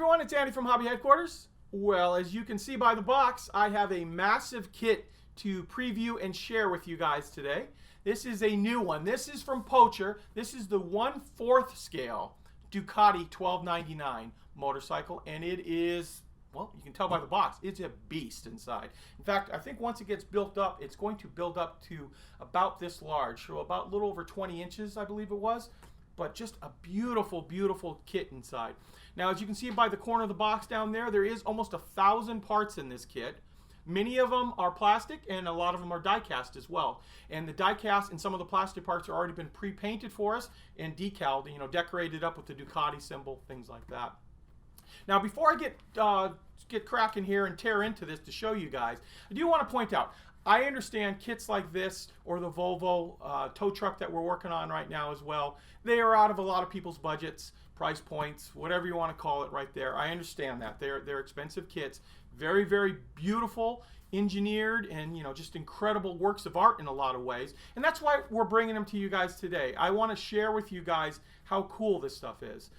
everyone, it's Andy from Hobby Headquarters. Well, as you can see by the box, I have a massive kit to preview and share with you guys today. This is a new one. This is from Pocher. This is the 1/4 scale Ducati 1299 motorcycle, and it is, well, you can tell by the box, it's a beast inside. In fact, I think once it gets built up, it's going to build up to about this large, so about a little over 20 inches, I believe it was. But just a beautiful, beautiful kit inside. Now, as you can see by the corner of the box down there, there is almost 1,000 parts in this kit. Many of them are plastic, and a lot of them are die-cast as well. And the die-cast and some of the plastic parts have already been pre-painted for us and decaled, decorated up with the Ducati symbol, things like that. Now, before I get cracking here and tear into this to show you guys, I do want to point out, I understand kits like this or the Volvo tow truck that we're working on right now as well, they are out of a lot of people's budgets, price points, whatever you want to call it right there. I understand that. They're expensive kits. Very, very beautiful, engineered, and just incredible works of art in a lot of ways. And that's why we're bringing them to you guys today. I want to share with you guys how cool this stuff is.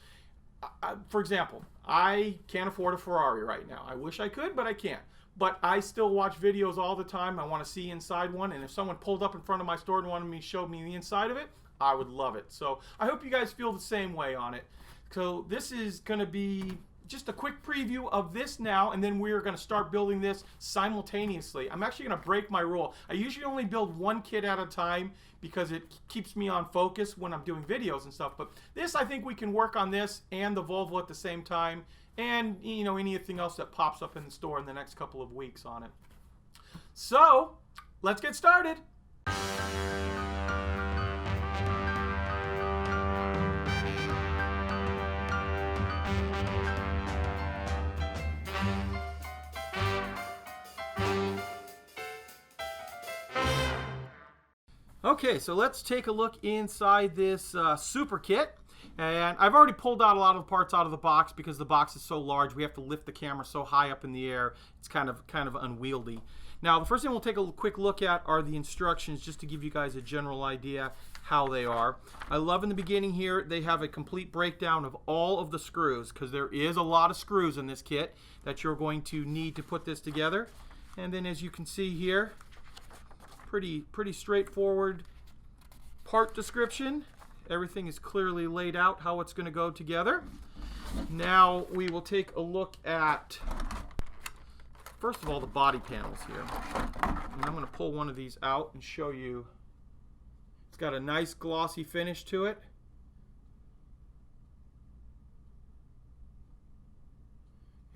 For example, I can't afford a Ferrari right now. I wish I could, but I can't. But I still watch videos all the time. I want to see inside one, and if someone pulled up in front of my store and wanted me to show me the inside of it, I would love it. So I hope you guys feel the same way on it. So this is going to be just a quick preview of this now, and then we're going to start building this simultaneously. I'm actually going to break my rule. I usually only build one kit at a time because it keeps me on focus when I'm doing videos and stuff. But this, I think we can work on this and the Volvo at the same time, and anything else that pops up in the store in the next couple of weeks on it. So let's get started. Okay, so let's take a look inside this super kit. And I've already pulled out a lot of the parts out of the box because the box is so large. We have to lift the camera so high up in the air. It's kind of unwieldy. Now, the first thing we'll take a quick look at are the instructions, just to give you guys a general idea how they are. I love in the beginning here, they have a complete breakdown of all of the screws, because there is a lot of screws in this kit that you're going to need to put this together. And then as you can see here, pretty straightforward part description. Everything is clearly laid out how it's going to go together. Now we will take a look at, first of all, the body panels here. And I'm going to pull one of these out and show you. It's got a nice glossy finish to it.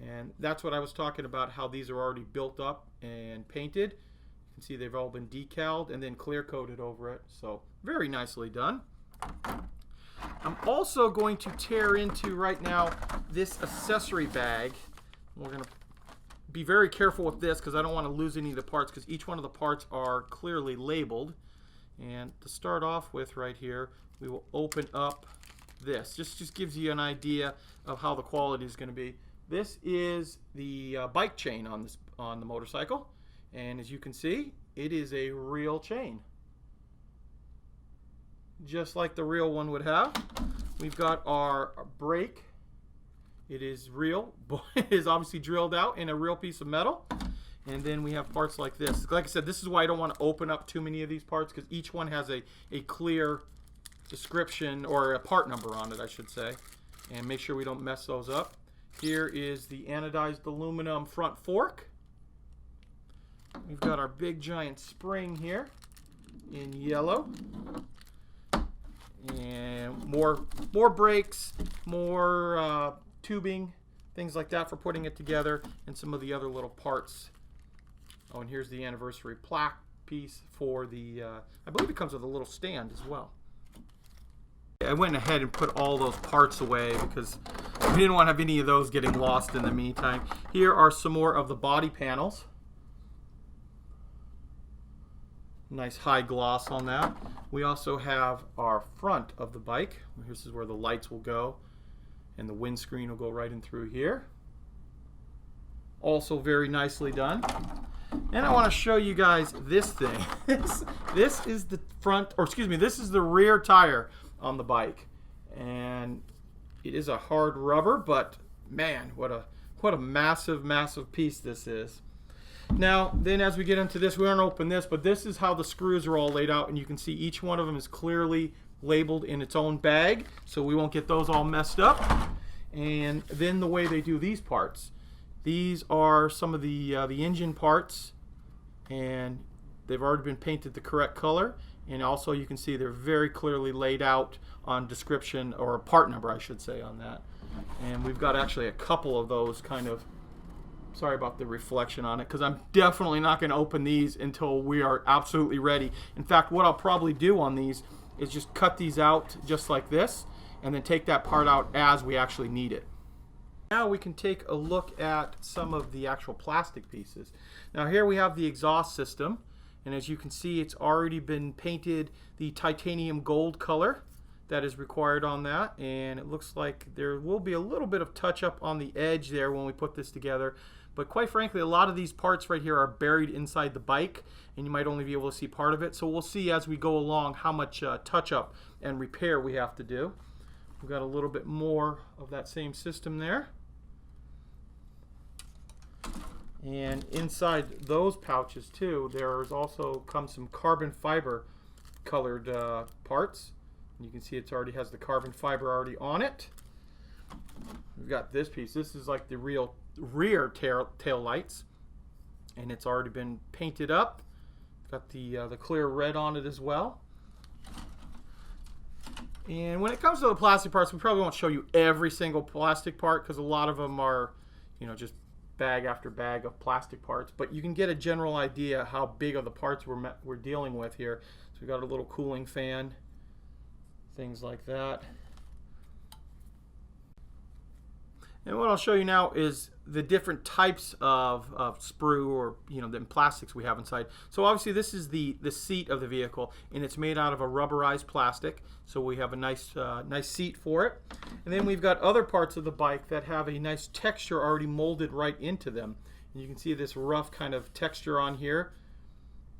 And that's what I was talking about, how these are already built up and painted. You can see they've all been decaled and then clear coated over it. So very nicely done. I'm also going to tear into right now this accessory bag. We're going to be very careful with this because I don't want to lose any of the parts, because each one of the parts are clearly labeled. And to start off with right here, we will open up this. Just gives you an idea of how the quality is going to be. This is the bike chain on the motorcycle, and as you can see, it is a real chain, just like the real one would have. We've got our brake. It is real. It is obviously drilled out in a real piece of metal. And then we have parts like this. Like I said, this is why I don't want to open up too many of these parts, because each one has a clear description, or a part number on it, I should say. And make sure we don't mess those up. Here is the anodized aluminum front fork. We've got our big giant spring here in yellow. And more brakes, more tubing, things like that for putting it together, and some of the other little parts. Oh, and here's the anniversary plaque piece for the, I believe it comes with a little stand as well. I went ahead and put all those parts away because we didn't want to have any of those getting lost in the meantime. Here are some more of the body panels. Nice high gloss on that. We also have our front of the bike. This is where the lights will go, and the windscreen will go right in through here. Also very nicely done. And I want to show you guys this thing. This is the front, or excuse me, this is the rear tire on the bike. And it is a hard rubber, but Man, what a massive, massive piece this is. Now, then as we get into this, we aren't open this, but this is how the screws are all laid out, and you can see each one of them is clearly labeled in its own bag, so we won't get those all messed up. And then the way they do these parts. These are some of the engine parts, and they've already been painted the correct color. And also you can see they're very clearly laid out on description, or part number I should say, on that. And we've got actually a couple of those kind of, sorry about the reflection on it, because I'm definitely not going to open these until we are absolutely ready. In fact, what I'll probably do on these is just cut these out just like this, and then take that part out as we actually need it. Now we can take a look at some of the actual plastic pieces. Now here we have the exhaust system, and as you can see, it's already been painted the titanium gold color that is required on that, and it looks like there will be a little bit of touch up on the edge there when we put this together. But quite frankly, a lot of these parts right here are buried inside the bike, and you might only be able to see part of it. So we'll see as we go along how much touch up and repair we have to do. We've got a little bit more of that same system there. And inside those pouches too, there's also comes some carbon fiber colored parts. You can see it already has the carbon fiber already on it. We've got this piece. This is like the real rear tail lights, and it's already been painted up. Got the clear red on it as well. And when it comes to the plastic parts, we probably won't show you every single plastic part, because a lot of them are, you know, just bag after bag of plastic parts, but you can get a general idea how big of the parts we're dealing with here. So we got a little cooling fan, things like that. And what I'll show you now is the different types of sprue, or the plastics we have inside. So obviously this is the seat of the vehicle, and it's made out of a rubberized plastic. So we have a nice seat for it. And then we've got other parts of the bike that have a nice texture already molded right into them. And you can see this rough kind of texture on here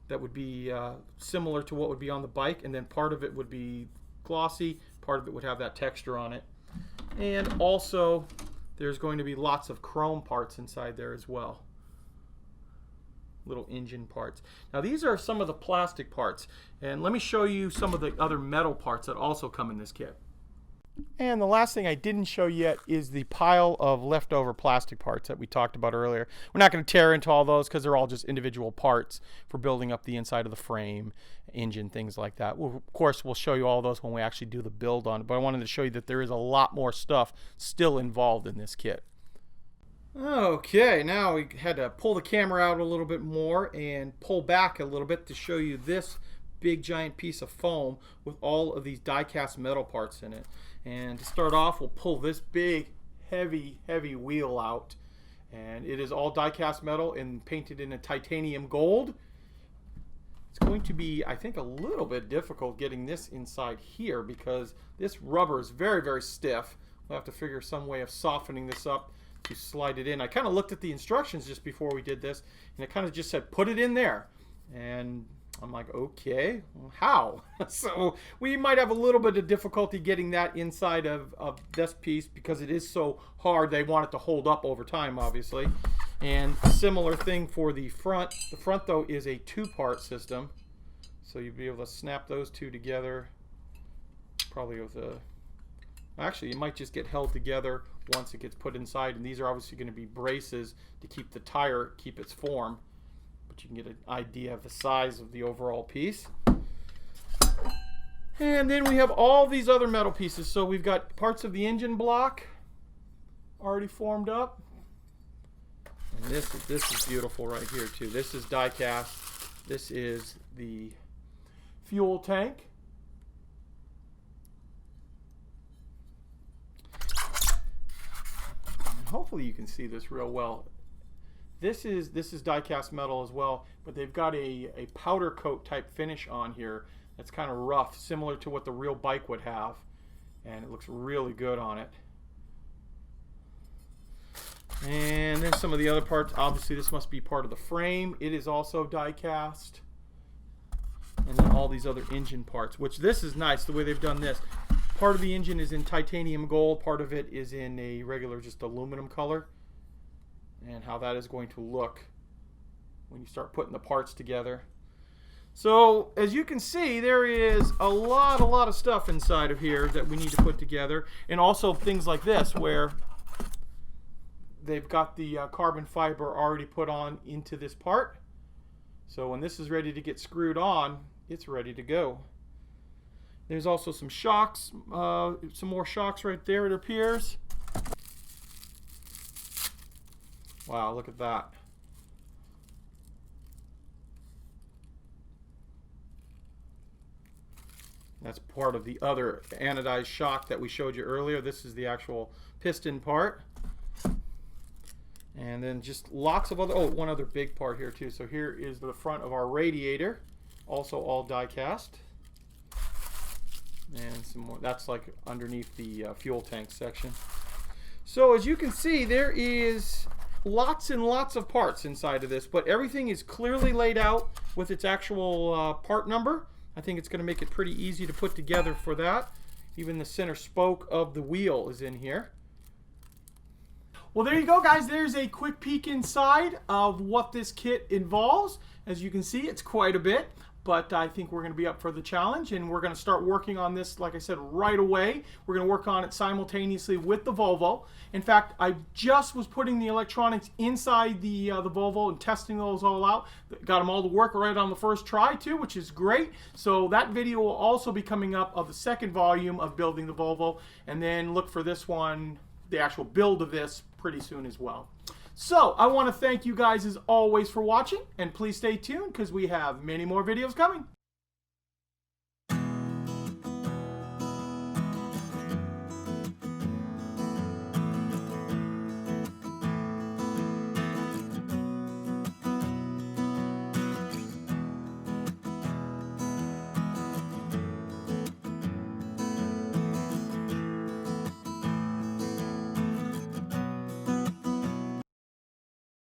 that would be similar to what would be on the bike, and then part of it would be glossy, part of it would have that texture on it. And also there's going to be lots of chrome parts inside there as well. Little engine parts. Now these are some of the plastic parts, and let me show you some of the other metal parts that also come in this kit. And the last thing I didn't show yet is the pile of leftover plastic parts that we talked about earlier. We're not going to tear into all those because they're all just individual parts for building up the inside of the frame, engine, things like that. Of course, we'll show you all those when we actually do the build on it, but I wanted to show you that there is a lot more stuff still involved in this kit. Okay, now we had to pull the camera out a little bit more and pull back a little bit to show you this big giant piece of foam with all of these die-cast metal parts in it. And to start off, we'll pull this big heavy wheel out, and it is all die-cast metal and painted in a titanium gold. It's going to be, I think, a little bit difficult getting this inside here because this rubber is very stiff. We'll have to figure some way of softening this up to slide it in. I kind of looked at the instructions just before we did this, and it kind of just said put it in there, and I'm like, okay, well, how? So we might have a little bit of difficulty getting that inside of this piece because it is so hard. They want it to hold up over time, obviously. And a similar thing for the front. The front, though, is a two-part system, so you'll be able to snap those two together. Probably with a, actually, it might just get held together once it gets put inside. And these are obviously going to be braces to keep the tire, keep its form. But you can get an idea of the size of the overall piece. And then we have all these other metal pieces. So we've got parts of the engine block already formed up. And this is beautiful right here too. This is die cast. This is the fuel tank. And hopefully you can see this real well. This is die-cast metal as well, but they've got a powder coat type finish on here that's kind of rough, similar to what the real bike would have, and it looks really good on it. And then some of the other parts, obviously this must be part of the frame. It is also die-cast. And then all these other engine parts, which this is nice, the way they've done this. Part of the engine is in titanium gold, part of it is in a regular just aluminum color, and how that is going to look when you start putting the parts together. So as you can see, there is a lot of stuff inside of here that we need to put together, and also things like this where they've got the carbon fiber already put on into this part. So when this is ready to get screwed on, it's ready to go. There's also some shocks, some more shocks right there, it appears. Wow, look at that. That's part of the other anodized shock that we showed you earlier. This is the actual piston part. And then just lots of other, oh, one other big part here too. So here is the front of our radiator, also all die cast. And some more, that's like underneath the fuel tank section. So as you can see, there is lots and lots of parts inside of this, but everything is clearly laid out with its actual part number. I think it's going to make it pretty easy to put together for that. Even the center spoke of the wheel is in here. Well, there you go, guys. There's a quick peek inside of what this kit involves. As you can see, it's quite a bit, but I think we're going to be up for the challenge, and we're going to start working on this, like I said, right away. We're going to work on it simultaneously with the Volvo. In fact, I just was putting the electronics inside the Volvo and testing those all out. Got them all to work right on the first try too, which is great. So that video will also be coming up of the second volume of building the Volvo, and then look for this one, the actual build of this, pretty soon as well. So I want to thank you guys as always for watching, and please stay tuned because we have many more videos coming.